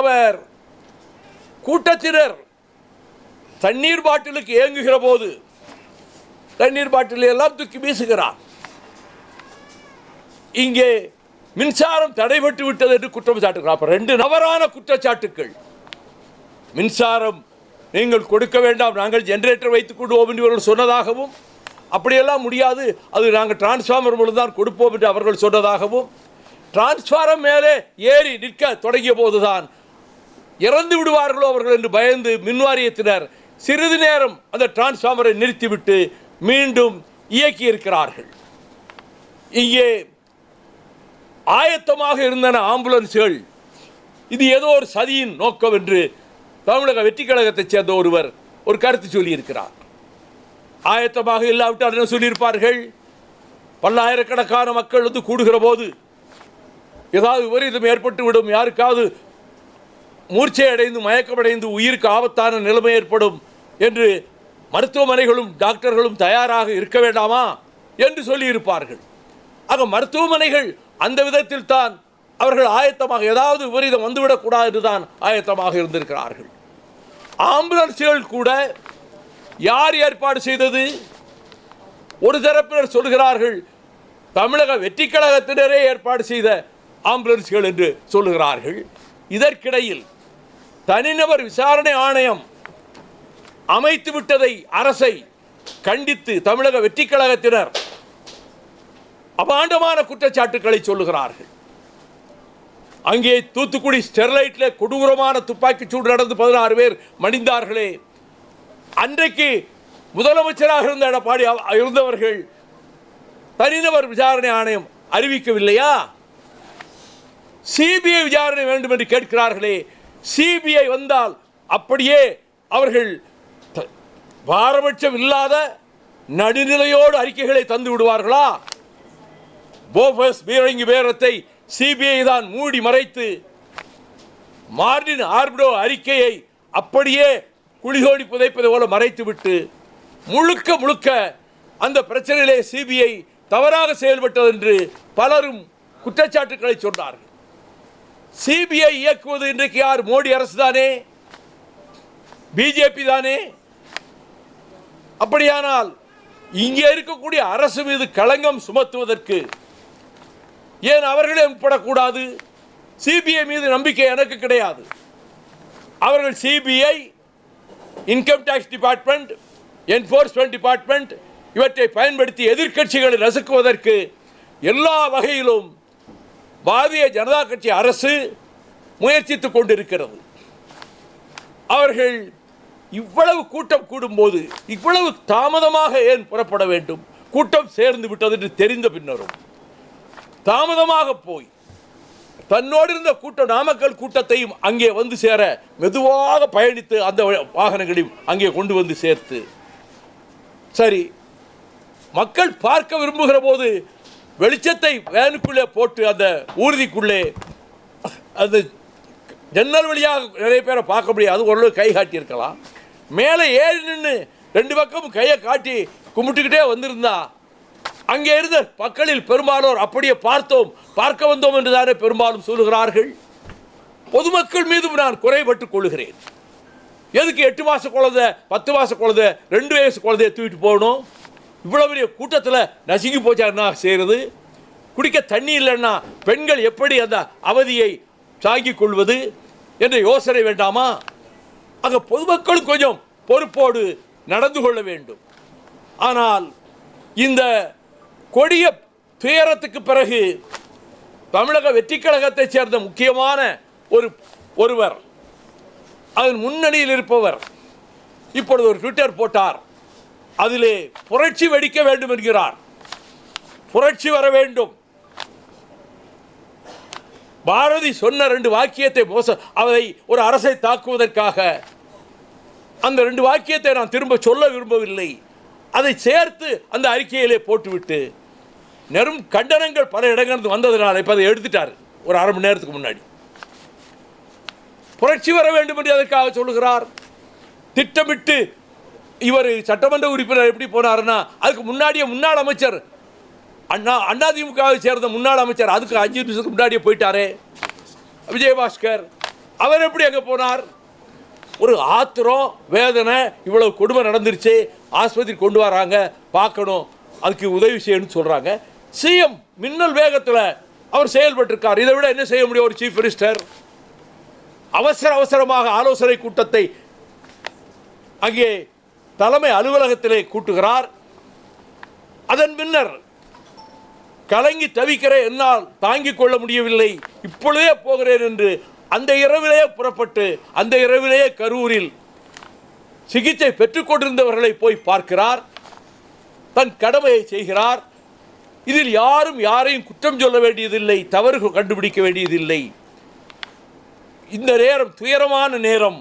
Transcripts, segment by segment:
அவர் கூட்டத்தினர் தண்ணீர் பாட்டிலுக்கு ஏங்குகிற போது தண்ணீர் பாட்டில் எல்லாம் தூக்கி வீசுகிறார். இங்கே மின்சாரம் தடைபட்டு விட்டது என்று குற்றம் சாட்டுகிறார். 2 நவரான குற்றச்சாட்டுக்கள். மின்சாரம் நீங்கள் கொடுக்க வேண்டாம், நாங்கள் ஜெனரேட்டர் வைத்துக் கொள்வோம் என்று இவர்கள் சொன்னதாகவும், அப்படியெல்லாம் முடியாது, அது நாங்கள் டிரான்ஸ்ஃபார்மர் மூலம் தான் கொடுப்போம் என்று அவர்கள் சொன்னதாகவும், டிரான்ஸ்ஃபார்மர் மேலே ஏறி நிற்க தொடங்கிய போதுதான் இறந்து விடுவார்களோ அவர்கள் என்று பயந்து மின்வாரியத்தினர் சிறிது நேரம் அந்த டிரான்ஸ்ஃபார்மரை நிறுத்திவிட்டு மீண்டும் இயக்கி இருக்கிறார்கள். இங்கே ஆயத்தமாக இருந்தன ஆம்புலன்ஸ்கள். இது ஏதோ ஒரு சதியின் நோக்கம் என்று தமிழக வெற்றி கழகத்தைச் சேர்ந்த ஒருவர் ஒரு கருத்து சொல்லியிருக்கிறார். ஆயத்தமாக இல்லாவிட்டால் என்ன சொல்லியிருப்பார்கள்? பல்லாயிரக்கணக்கான மக்கள் வந்து கூடுகிற போது ஏதாவது விபரீதம் ஏற்பட்டுவிடும், யாருக்காவது மூர்ச்சை அடைந்து மயக்கமடைந்து உயிருக்கு ஆபத்தான நிலைமை ஏற்படும் என்று மருத்துவமனைகளும் டாக்டர்களும் தயாராக இருக்க வேண்டாமா என்று சொல்லியிருப்பார்கள். ஆக மருத்துவமனைகள் அந்த விதத்தில் தான் அவர்கள் ஆயத்தமாக, ஏதாவது விபரீதம் வந்துவிடக்கூடாது என்று தான் ஆயத்தமாக இருந்திருக்கிறார்கள். ஆம்புலன்ஸ்கள் கூட யார் ஏற்பாடு செய்தது? ஒரு தரப்பினர் சொல்கிறார்கள் தமிழக வெற்றி கழகத்தினரே ஏற்பாடு செய்த ஆம்புலன்ஸ்கள் என்று சொல்லுகிறார்கள். இதற்கிடையில் தனிநபர் விசாரணை ஆணையம் அமைத்து விட்டதை அரசை கண்டித்து தமிழக வெற்றி கழகத்தினர் அபாண்டமான குற்றச்சாட்டுக்களை சொல்லுகிறார்கள். அங்கே தூத்துக்குடி ஸ்டெர்லைட்டில் கொடூரமான துப்பாக்கி சூடு நடந்து 16 பேர் மடிந்தார்களே, அன்றைக்கு முதலமைச்சராக இருந்த எடப்பாடி இருந்தவர்கள் தனிநபர் விசாரணை ஆணையம் அறிவிக்கவில்லையா? சிபிஐ விசாரணை வேண்டும் என்று கேட்கிறார்களே, சிபிஐ வந்தால் அப்படியே அவர்கள் பாரபட்சம் இல்லாத நடுநிலையோடு அறிக்கைகளை தந்து விடுவார்களா? போஃபர்ஸ் பீரங்கி பேரத்தை சிபிஐ தான் மூடி மறைத்து மார்டின் ஆர்பிடோ அறிக்கையை அப்படியே குளிதோடி புதைப்பதை போல மறைத்துவிட்டு முழுக்க முழுக்க அந்த பிரச்சனையிலே சிபிஐ தவறாக செயல்பட்டது என்று பலரும் குற்றச்சாட்டுக்களை சொன்னார்கள். சிபிஐ இயக்குவது இன்றைக்கு யார்? மோடி அரசு தானே, பிஜேபி தானே. அப்படியானால் இங்கே இருக்கக்கூடிய அரசு மீது களங்கம் சுமத்துவதற்கு ஏன் அவர்களே உட்படக்கூடாது? சிபிஐ மீது நம்பிக்கை எனக்கு கிடையாது. அவர்கள் CBI, income tax department, enforcement department இவற்றை பயன்படுத்தி எதிர்க்கட்சிகளை நசுக்குவதற்கு எல்லா வகையிலும் பாரதிய ஜனதா கட்சி அரசு முயற்சித்துக் கொண்டிருக்கிறது. அவர்கள் இவ்வளவு கூட்டம் கூடும்போது இவ்வளவு தாமதமாக ஏன் புறப்பட வேண்டும்? கூட்டம் சேர்ந்து விட்டது என்று தெரிந்த பின்னரும் தாமதமாக போய் தன்னோடு இருந்த கூட்டம் நாமக்கல் கூட்டத்தையும் அங்கே வந்து சேர மெதுவாக பயணித்து அந்த வாகனங்களையும் அங்கே கொண்டு வந்து சேர்த்து, சரி மக்கள் பார்க்க விரும்புகிற போது வெளிச்சத்தை வேனுக்குள்ளே போட்டு அந்த ஊர்திக்குள்ளே அந்த ஜன்னல் வழியாக நிறைய பேரை பார்க்க முடியாது, ஓரளவு கை காட்டியிருக்கலாம். மேலே ஏறி நின்று 2 பக்கமும் கையை காட்டி கும்பிட்டுக்கிட்டே வந்திருந்தா அங்கே இருந்த மக்களில் பெரும்பாலோர் அப்படியே பார்க்க வந்தோம் என்று தானே பெரும்பாலும் சொல்லுகிறார்கள். பொதுமக்கள் மீதும் நான் குறைபட்டுக் கொள்கிறேன். எதுக்கு 8 மாத குழந்தை, 10 மாத குழந்தை, 2 வயசு குழந்தைய தூக்கிட்டு போகணும்? இவ்வளோ பெரிய கூட்டத்தில் நசுங்கி போச்சா என்ன செய்கிறது? குடிக்க தண்ணி இல்லைன்னா பெண்கள் எப்படி அந்த அவதியை தாங்கிக் கொள்வது என்ற யோசனை வேண்டாமா? ஆக பொதுமக்களும் கொஞ்சம் பொறுப்போடு நடந்து கொள்ள வேண்டும். ஆனால் இந்த கொடிய துயரத்துக்கு பிறகு தமிழக வெற்றி கழகத்தைச் சேர்ந்த முக்கியமான ஒருவர், அதன் முன்னணியில் இருப்பவர் இப்பொழுது ஒரு ட்விட்டர் போட்டார். அதிலே புரட்சி வெடிக்க வேண்டும் என்கிறார். புரட்சி வர வேண்டும். பாரதி சொன்ன 2 வாக்கியத்தை அதை ஒரு அரசை தாக்குவதற்காக அந்த 2 வாக்கியத்தை நான் திரும்ப சொல்ல விரும்பவில்லை. அதை சேர்த்து அந்த அறிக்கையிலே போட்டுவிட்டு நெரும் கண்டனங்கள் பல இடங்களிலிருந்து வந்ததனால் இப்போ அதை எடுத்துட்டார். ஒரு அரை மணி நேரத்துக்கு முன்னாடி புரட்சி வர வேண்டும் என்று அதற்காக சொல்லுகிறார். திட்டமிட்டு இவர் சட்டமன்ற உறுப்பினர் எப்படி போனார்னா, அதுக்கு முன்னாடியே முன்னாள் அமைச்சர் அதிமுகவை சேர்ந்த முன்னாள் அமைச்சர் அதுக்கு 5 நிமிஷத்துக்கு முன்னாடியே போயிட்டாரே விஜயபாஸ்கர். அவர் எப்படி அங்கே போனார்? ஒரு ஆத்திரம், வேதனை, இவ்வளவு கொடுமை நடந்துருச்சு, ஆஸ்பத்திரி கொண்டு வராங்க, பார்க்கணும், அதுக்கு உதவி செய்யணும்னு சொல்கிறாங்க. சிஎம் மின்னல் வேகத்தில் அவர் செயல்பட்டிருக்கார். இதை விட என்ன செய்ய முடியும் ஒரு சீஃப் மினிஸ்டர்? அவசரமாக ஆலோசனை கூட்டத்தை அங்கே தலைமை அலுவலகத்திலே கூட்டுகிறார். அதன் பின்னர் கலங்கி தவிக்கிற என்னால் தாங்கிக் கொள்ள முடியவில்லை, இப்பொழுதே போகிறேன் என்று அந்த இரவிலேயே புறப்பட்டு அந்த இரவிலேயே கரூரில் சிகிச்சை பெற்றுக்கொண்டிருந்தவர்களை போய் பார்க்கிறார். தன் கடமையை செய்கிறார். இதில் யாரும் யாரையும் குற்றம் சொல்ல வேண்டியதில்லை, தவறு கண்டுபிடிக்க வேண்டியதில்லை. இந்த நேரம் துயரமான நேரம்,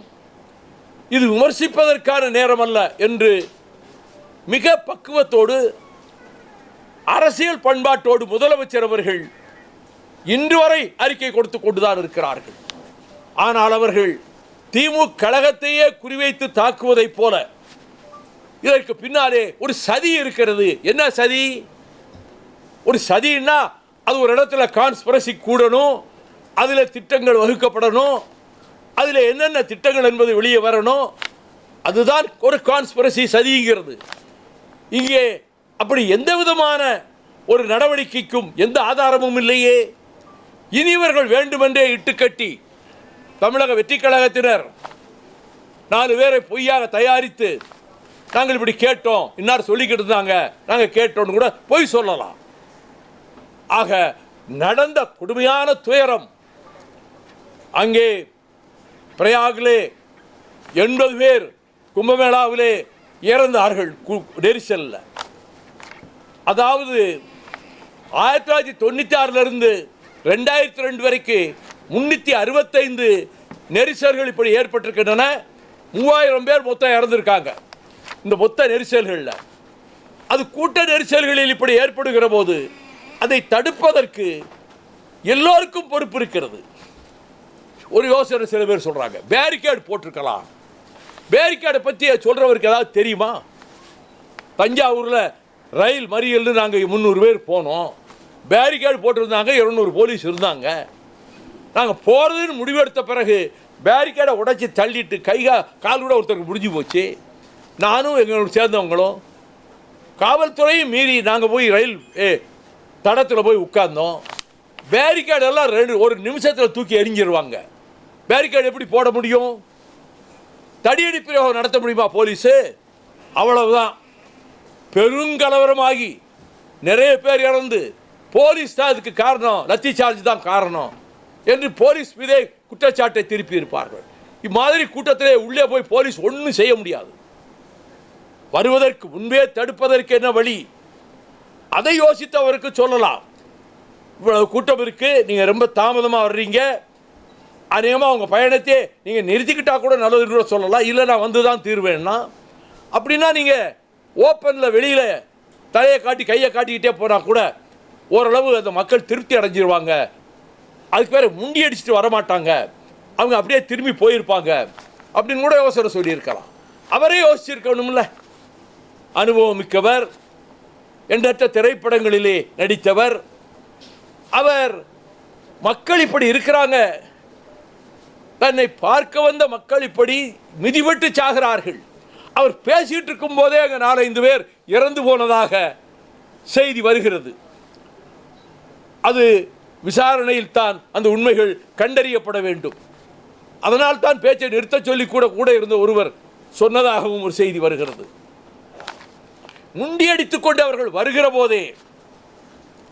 இது விமர்சிப்பதற்கான நேரம் அல்ல என்று மிக பக்குவத்தோடு அரசியல் பண்பாட்டோடு முதலமைச்சர் அவர்கள் இன்று வரை அறிக்கை கொடுத்து கொண்டுதான் இருக்கிறார்கள். ஆனால் அவர்கள் திமுக கழகத்தையே குறிவைத்து தாக்குவதைப் போல இதற்கு பின்னாலே ஒரு சதி இருக்கிறது. என்ன சதி? ஒரு சதின்னா அது ஒரு இடத்துல கான்ஸ்பிரசி கூடணும், அதில் திட்டங்கள் வகுக்கப்படணும், அதில் என்னென்ன திட்டங்கள் என்பது வெளியே வரணும். அதுதான் ஒரு கான்ஸ்பிரசி, சதிங்கிறது. இங்கே அப்படி எந்த விதமான ஒரு நடவடிக்கைக்கும் எந்த ஆதாரமும் இல்லையே. இனி இவர்கள் வேண்டுமென்றே இட்டுக்கட்டி தமிழக வெற்றி கழகத்தினர் 4 பேரை பொய்யாக தயாரித்து நாங்கள் இப்படி கேட்டோம், இன்னார் சொல்லிக்கிட்டு இருந்தாங்க, நாங்கள் கேட்டோன்னு கூட பொய் சொல்லலாம். ஆக நடந்த கொடுமையான துயரம், அங்கே பிரயாகிலே 80 பேர் கும்பமேளாவிலே இறந்தார்கள் நெரிசலில். அதாவது 1996 2002 வரைக்கும் 365 நெரிசல்கள் இப்படி ஏற்பட்டிருக்கின்றன. 3000 பேர் மொத்தம் இறந்திருக்காங்க இந்த மொத்த நெரிசல்களில். அது கூட்ட நெரிசல்களில் இப்படி ஏற்படுகிற போது அதை தடுப்பதற்கு எல்லோருக்கும் பொறுப்பு இருக்கிறது. ஒரு யோசனை சில பேர் சொல்கிறாங்க, பேரிகேடு போட்டிருக்கலாம். பேரிகேடை பற்றி சொல்கிறவருக்கு ஏதாவது தெரியுமா? தஞ்சாவூரில் ரயில் மறியல்னு நாங்கள் 300 பேர் போனோம், பேரிகேடு போட்டிருந்தாங்க, 200 போலீஸ் இருந்தாங்க. நாங்கள் போகிறதுன்னு முடிவெடுத்த பிறகு பேரிகேடை உடைச்சி தள்ளிட்டு கால் கூட ஒருத்தருக்கு முடிஞ்சு போச்சு. நானும் எங்களோட சேர்ந்தவங்களும் காவல்துறையும் மீறி நாங்கள் போய் ரயில் தடத்தில் போய் உட்கார்ந்தோம். பேரிகேடெல்லாம் 1 நிமிஷத்தில் தூக்கி எரிஞ்சிருவாங்க. பேரிகேடு எப்படி போட முடியும்? தடியடி பிரயோகம் நடத்த முடியுமா போலீஸு? அவ்வளவுதான். பெருங்கலவரமாகி நிறைய பேர் இறந்து, போலீஸ் தான் அதுக்கு காரணம், லத்தி சார்ஜ் தான் காரணம் என்று போலீஸ் மீதே குற்றச்சாட்டை திருப்பி இருப்பார்கள். இம்மாதிரி கூட்டத்திலே உள்ளே போய் போலீஸ் ஒன்றும் செய்ய முடியாது. வருவதற்கு முன்பே தடுப்பதற்கு என்ன வழி, அதை யோசித்தவருக்கு சொல்லலாம். இவ்வளவு கூட்டம் இருக்கு, நீங்கள் ரொம்ப தாமதமாக வர்றீங்க, அநேகமாக உங்கள் பயணத்தை நீங்கள் நிறுத்திக்கிட்டா கூட நல்லதுன்னு கூட சொல்லலாம். இல்லை நான் வந்து தான் தீர்வேன்னா, அப்படின்னா நீங்கள் ஓப்பனில் வெளியில் தலையை காட்டி கையை காட்டிக்கிட்டே போனால் கூட ஓரளவு அந்த மக்கள் திருப்தி அடைஞ்சிருவாங்க. அதுக்கு பேர் முண்டி அடிச்சுட்டு வரமாட்டாங்க, அவங்க அப்படியே திரும்பி போயிருப்பாங்க அப்படின்னு கூட யோசனை சொல்லியிருக்கலாம். அவரே யோசிச்சிருக்கணும்ல. அனுபவம் மிக்கவர், எண்ணற்ற திரைப்படங்களிலே நடித்தவர் அவர். மக்கள் இப்படி இருக்கிறாங்க, தன்னை பார்க்க வந்த மக்கள் இப்படி மிதிபட்டு சாகிறார்கள். அவர் பேசிட்டு இருக்கும் போதே அங்கே 4-5 பேர் இறந்து போனதாக செய்தி வருகிறது. அது விசாரணையில் தான் அந்த உண்மைகள் கண்டறியப்பட வேண்டும். அதனால் தான் பேச்சை நிறுத்த சொல்லி கூட இருந்த ஒருவர் சொன்னதாகவும் ஒரு செய்தி வருகிறது. முண்டியடித்துக் கொண்டு அவர்கள் வருகிற போதே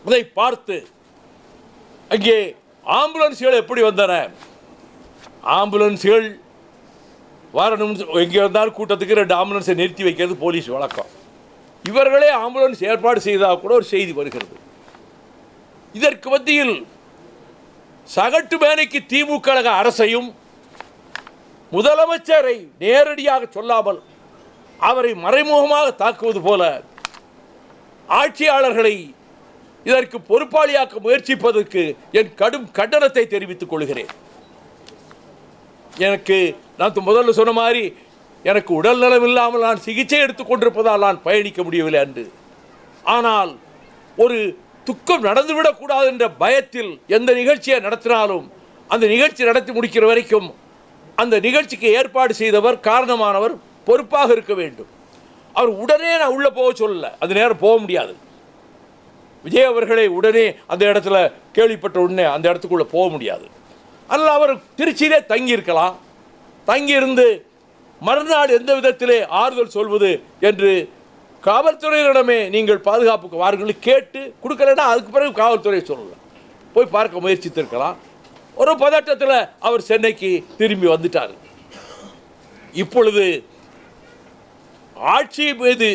அதை பார்த்து அங்கே ஆம்புலன்ஸ்கள் எப்படி வந்தன, ஆம்புலன்ஸ்கள் வரணும், எங்கே இருந்தாலும் கூட்டத்துக்கு 2 ஆம்புலன்ஸை நிறுத்தி வைக்கிறது போலீஸ் வழக்கம். இவர்களே ஆம்புலன்ஸ் ஏற்பாடு செய்ததாக கூட ஒரு செய்தி வருகிறது. இதற்கு மத்தியில் சகட்டு மேனைக்கு திமுக அரசையும் முதலமைச்சரை நேரடியாக சொல்லாமல் அவரை மறைமுகமாக தாக்குவது போல ஆட்சியாளர்களை இதற்கு பொறுப்பாளியாக்க முயற்சிப்பதற்கு என் கடும் கண்டனத்தை தெரிவித்துக் கொள்கிறேன். நான் முதல்ல சொன்ன மாதிரி எனக்கு உடல் நலம் இல்லாமல் நான் சிகிச்சை எடுத்துக் கொண்டிருப்பதால் நான் பயணிக்க முடியவில்லை அன்று. ஆனால் ஒரு துக்கம் நடந்துவிடக்கூடாது என்ற பயத்தில் எந்த நிகழ்ச்சியை நடத்தினாலும் அந்த நிகழ்ச்சி நடத்தி முடிக்கிற வரைக்கும் அந்த நிகழ்ச்சிக்கு ஏற்பாடு செய்தவர், காரணமானவர் பொறுப்பாக இருக்க வேண்டும். அவர் உடனே நான் உள்ளே போக சொல்லலை, அது நேரம் போக முடியாது. விஜய் அவர்களை உடனே அந்த இடத்துல கேள்விப்பட்ட உடனே அந்த இடத்துக்குள்ளே போக முடியாது. அதனால் அவர் திருச்சியிலே தங்கியிருக்கலாம். தங்கியிருந்து மறுநாள் எந்த விதத்திலே ஆறுதல் சொல்வது என்று காவல்துறையினரிடமே நீங்கள் பாதுகாப்புக்கு வாருங்கள் கேட்டு கொடுக்கலன்னா அதுக்கு பிறகு காவல்துறை சொல்லலாம், போய் பார்க்க முயற்சித்திருக்கலாம். ஒரு பதட்டத்தில் அவர் சென்னைக்கு திரும்பி வந்துட்டார். இப்பொழுது ஆட்சி மீது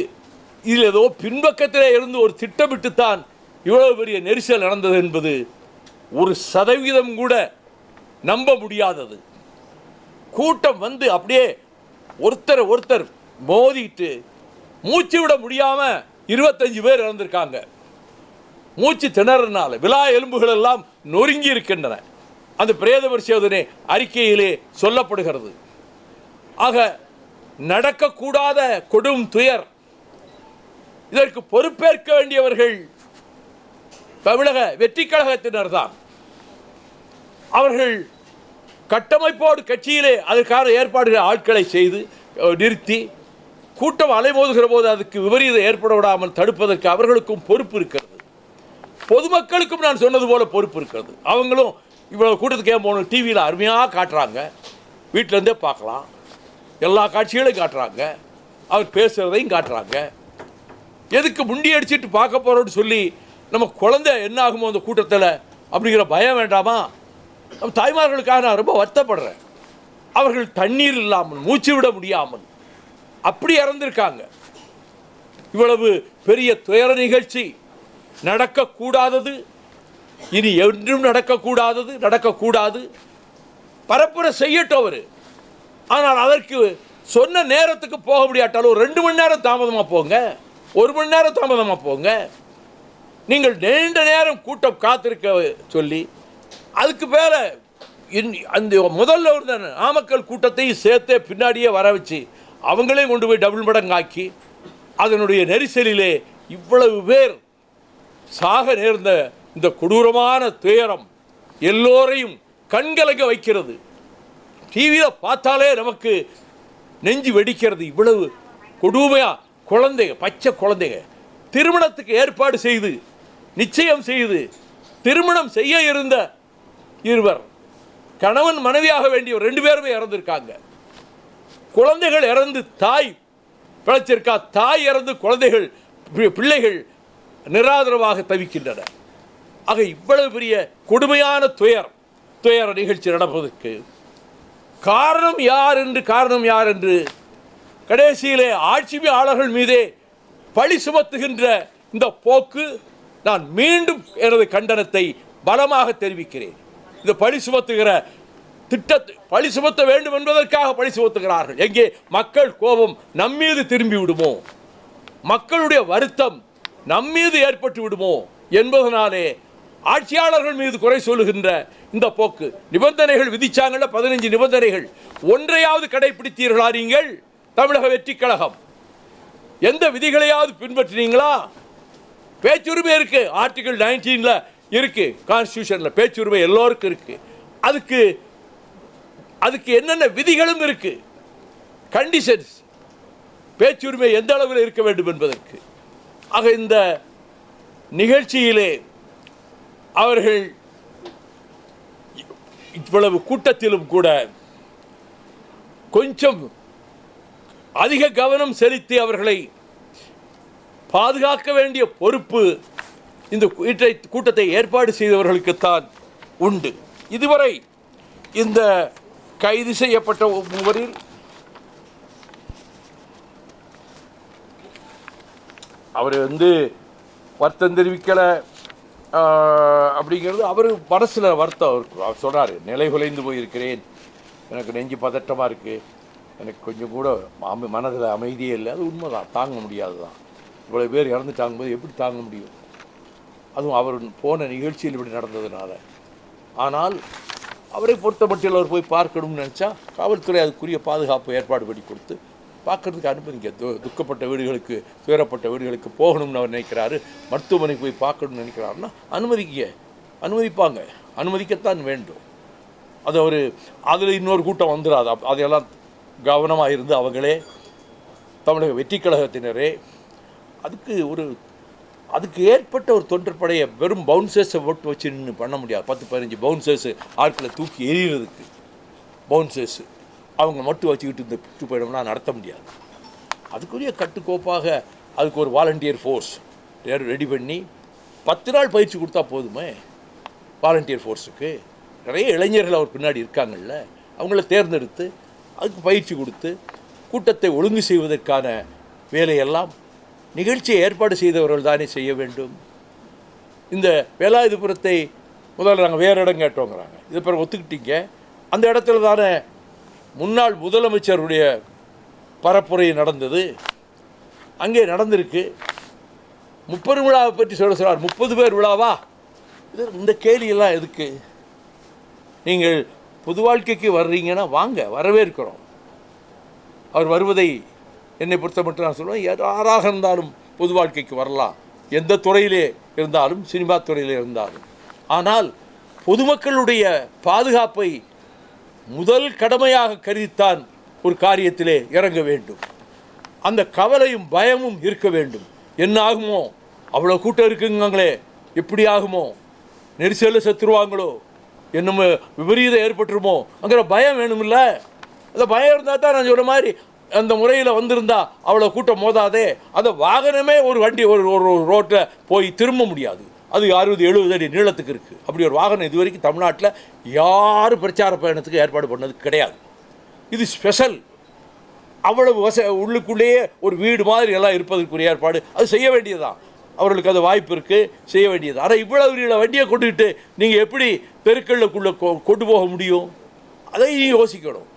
இதில் ஏதோ பின்பக்கத்திலே இருந்து ஒரு திட்டமிட்டுத்தான் இவ்வளவு பெரிய நெரிசல் நடந்தது என்பது 1% கூட நம்ப முடியாதது. கூட்டம் வந்து அப்படியே ஒருத்தர் மோதிட்டு மூச்சு விட முடியாமல் 25 பேர் இறந்திருக்காங்க. மூச்சு திணறனால விலா எலும்புகள் எல்லாம் நொறுங்கி இருக்கின்றன. அந்த பிரேத பரிசோதனை அறிக்கையிலே சொல்லப்படுகிறது. ஆக நடக்கக்கூடாத கொடும் துயர். இதற்கு பொறுப்பேற்க வேண்டியவர்கள் தமிழக வெற்றி கழகத்தினர் தான். அவர்கள் கட்டமைப்போடு கட்சியிலே அதற்கான ஏற்பாடுகளை ஆட்களை செய்து நிறுத்தி கூட்டம் அலைமோதுகிற போது அதுக்கு விபரீதம் ஏற்பட விடாமல் தடுப்பதற்கு அவர்களுக்கும் பொறுப்பு இருக்கிறது. பொதுமக்களுக்கும் நான் சொன்னது போல பொறுப்பு இருக்கிறது. அவங்களும் இவ்வளவு கூட்டத்துக்கு ஏன் போகணும், டிவியில் அருமையாக காட்டுறாங்க, வீட்டிலேருந்தே பார்க்கலாம், எல்லா காட்சிகளையும் காட்டுறாங்க, அவர் பேசுகிறதையும் காட்டுறாங்க. எதுக்கு முண்டி அடிச்சுட்டு பார்க்க போகிறோன்னு சொல்லி நம்ம குழந்தை என்ன ஆகுமோ அந்த கூட்டத்தில் அப்படிங்கிற பயம் வேண்டாமா? நம்ம தாய்மார்களுக்காக நான் ரொம்ப வருத்தப்படுறேன். அவர்கள் தண்ணீர் இல்லாமல் மூச்சு விட முடியாமல் அப்படி இறந்திருக்காங்க. இவ்வளவு பெரிய துயர நிகழ்ச்சி நடக்கக்கூடாதது, இனி என்றும் நடக்கக்கூடாது. பரப்புரை செய்யட்டும் அவர். ஆனால் அதற்கு சொன்ன நேரத்துக்கு போக முடியாட்டாலும் ஒரு 2 மணி நேரம் தாமதமாக போங்க, 1 மணி நேரம் தாமதமாக போங்க. நீங்கள் நீண்ட நேரம் கூட்டம் காத்திருக்க சொல்லி அதுக்கு மேலே அந்த முதல்ல இருந்த நாமக்கல் கூட்டத்தையும் சேர்த்தே பின்னாடியே வர வச்சு அவங்களையும் கொண்டு போய் டபுள் மடங்காக்கி அதனுடைய நெரிசலிலே இவ்வளவு பேர் சாக நேர்ந்த இந்த கொடூரமான துயரம் எல்லோரையும் கண்கலங்க வைக்கிறது. டிவியில் பார்த்தாலே நமக்கு நெஞ்சு வெடிக்கிறது. இவ்வளவு கொடுமையாக குழந்தைங்க, பச்சை குழந்தைங்க திருமணத்துக்கு ஏற்பாடு செய்து நிச்சயம் செய்து திருமணம் செய்ய இருந்த இருவர், கணவன் மனைவியாக வேண்டிய 2 பேருமே இறந்திருக்காங்க. குழந்தைகள் இறந்து தாய் பிழைச்சிருக்கா, தாய் இறந்து குழந்தைகள் பிள்ளைகள் நிராதரவாக தவிக்கின்றன. ஆக இவ்வளவு பெரிய கொடுமையான துயர நிகழ்ச்சி நடப்பதற்கு காரணம் யார் என்று கடைசியிலே ஆட்சியாளர்கள் மீதே பழி சுமத்துகின்ற இந்த போக்கு நான் மீண்டும் எனது கண்டனத்தை பலமாக தெரிவிக்கிறேன். இந்த பழி சுமத்துகிற திட்டத்தை பழி சுமத்த வேண்டும் என்பதற்காக பழி சுமத்துகிறார்கள். எங்கே மக்கள் கோபம் நம்மீது திரும்பி விடுமோ, மக்களுடைய வருத்தம் நம்மீது ஏற்பட்டு விடுமோ என்பதனாலே ஆட்சியாளர்கள் மீது குறை சொல்லுகின்ற இந்த போக்கு. நிபந்தனைகள் விதிச்சாங்கல்ல, 15 நிபந்தனைகள், ஒன்றையாவது கடைபிடித்தீர்களா நீங்கள்? தமிழக வெற்றி கழகம் எந்த விதிகளையாவது பின்பற்றினீங்களா? பேச்சுரிமை இருக்கு, ஆர்டிகல் 19 இருக்கு, கான்ஸ்டிடியூஷன்ல பேச்சுரிமை எல்லோருக்கும் இருக்கு. அதுக்கு என்னென்ன விதிகளும் இருக்கு, கண்டிஷன்ஸ், பேச்சுரிமை எந்த அளவில் இருக்க வேண்டும் என்பதற்கு. ஆக இந்த நிகழ்ச்சியிலே அவர்கள் இவ்வளவு கூட்டத்திலும் கூட கொஞ்சம் அதிக கவனம் செலுத்தி அவர்களை பாதுகாக்க வேண்டிய பொறுப்பு இந்த கூட்டத்தை ஏற்பாடு செய்தவர்களுக்குத்தான் உண்டு. இதுவரை இந்த கைது செய்யப்பட்ட மூவரில் அவர் வருத்தம் தெரிவிக்கலை அப்படிங்கிறது அவர் மனசில் வருத்தம். அவர் சொல்கிறார், நிலை குலைந்து போயிருக்கிறேன், எனக்கு நெஞ்சு பதட்டமாக இருக்குது, எனக்கு கொஞ்சம் கூட மனதில் அமைதியே இல்லை. அது உண்மைதான், தாங்க முடியாது தான். இவ்வளோ பேர் இறந்துட்டாங்கும்போது எப்படி தாங்க முடியும்? அதுவும் அவர் போன நிகழ்ச்சியில் இப்படி நடந்ததுனால. ஆனால் அவரை பொறுத்த மட்டில் அவர் போய் பார்க்கணும்னு நினச்சா காவல்துறை அதுக்குரிய பாதுகாப்பு ஏற்பாடு பண்ணி கொடுத்து பார்க்கறதுக்கு அனுமதிங்க. துக்கப்பட்ட வீடுகளுக்கு, துயரப்பட்ட வீடுகளுக்கு போகணும்னு அவர் நினைக்கிறாரு, மருத்துவமனைக்கு போய் பார்க்கணும்னு நினைக்கிறாருன்னா அனுமதிப்பாங்க, அனுமதிக்கத்தான் வேண்டும். அது ஒரு அதில் இன்னொரு கூட்டம் வந்துடாது. அதையெல்லாம் கவனமாக இருந்து அவங்களே தமிழக வெற்றி கழகத்தினரே அதுக்கு ஏற்பட்ட ஒரு தொண்டற்படையை வெறும் பவுன்சர்ஸை போட்டு வச்சு நின்று பண்ண முடியாது. 10-15 பவுன்சர்ஸு ஆட்களை தூக்கி எறிகிறதுக்கு பவுன்சர்ஸு அவங்க மட்டும் வச்சுக்கிட்டு இந்த சுற்றுப்பயணம்னா நடத்த முடியாது. அதுக்குரிய கட்டுக்கோப்பாக அதுக்கு ஒரு வாலண்டியர் ஃபோர்ஸ் ரெடி பண்ணி 10 நாள் பயிற்சி கொடுத்தா போதுமே. வாலண்டியர் ஃபோர்ஸுக்கு நிறைய இளைஞர்கள் அவர் பின்னாடி இருக்காங்கல்ல, அவங்கள தேர்ந்தெடுத்து அதுக்கு பயிற்சி கொடுத்து கூட்டத்தை ஒழுங்கு செய்வதற்கான வேலையெல்லாம் நிகழ்ச்சியை ஏற்பாடு செய்தவர்கள் தானே செய்ய வேண்டும். இந்த வேலாயுதபுரத்தை முதல்ல நாங்கள் வேறு இடம் கேட்டோங்கிறாங்க, இது பிறகு ஒத்துக்கிட்டீங்க. அந்த இடத்துல தானே முன்னாள் முதலமைச்சருடைய பரப்புரை நடந்தது, அங்கே நடந்திருக்கு. 30 விழாவை பற்றி சொல்கிறார். 30 பேர் விழாவா? இந்த கேலியெல்லாம் எதுக்கு? நீங்கள் பொது வாழ்க்கைக்கு வர்றீங்கன்னா வாங்க, வரவேற்கிறோம். அவர் வருவதை என்னை பொறுத்த மட்டும் நான் சொல்லுவேன், யாராக இருந்தாலும் பொது வாழ்க்கைக்கு வரலாம், எந்த துறையிலே இருந்தாலும், சினிமா துறையிலே இருந்தாலும். ஆனால் பொதுமக்களுடைய பாதுகாப்பை முதல் கடமையாக கருதித்தான் ஒரு காரியத்திலே இறங்க வேண்டும். அந்த கவலையும் பயமும் இருக்க வேண்டும். என்ன ஆகுமோ, அவ்வளோ கூட்டம் இருக்குங்களே, எப்படி ஆகுமோ, நெரிசலில் செத்துருவாங்களோ, என்னமோ விபரீதம் ஏற்பட்டுருமோ அங்கிற பயம் வேணுமில்ல. அந்த பயம் இருந்தால் தான் நான் சொல்கிற மாதிரி அந்த முறையில் வந்திருந்தா அவ்வளோ கூட்டம் மோதாதே. அந்த வாகனமே ஒரு வண்டி ஒரு ரோட்டில் போய் திரும்ப முடியாது. அது 60-70 அடி நீளத்துக்கு இருக்குது. அப்படி ஒரு வாகனம் இது வரைக்கும் தமிழ்நாட்டில் யாரும் பிரச்சார பயணத்துக்கு ஏற்பாடு பண்ணது கிடையாது. இது ஸ்பெஷல். அவ்வளவு உள்ளுக்குள்ளேயே ஒரு வீடு மாதிரி எல்லாம் இருப்பதற்குரிய ஏற்பாடு அது செய்ய வேண்டியதுதான். அவர்களுக்கு அது வாய்ப்பு இருக்குது, செய்ய வேண்டியது. ஆனால் இவ்வளவு வண்டியை கொண்டுக்கிட்டு நீங்கள் எப்படி தெருக்களுக்குள்ளே கொண்டு போக முடியும்? அதை யோசிக்கணும்.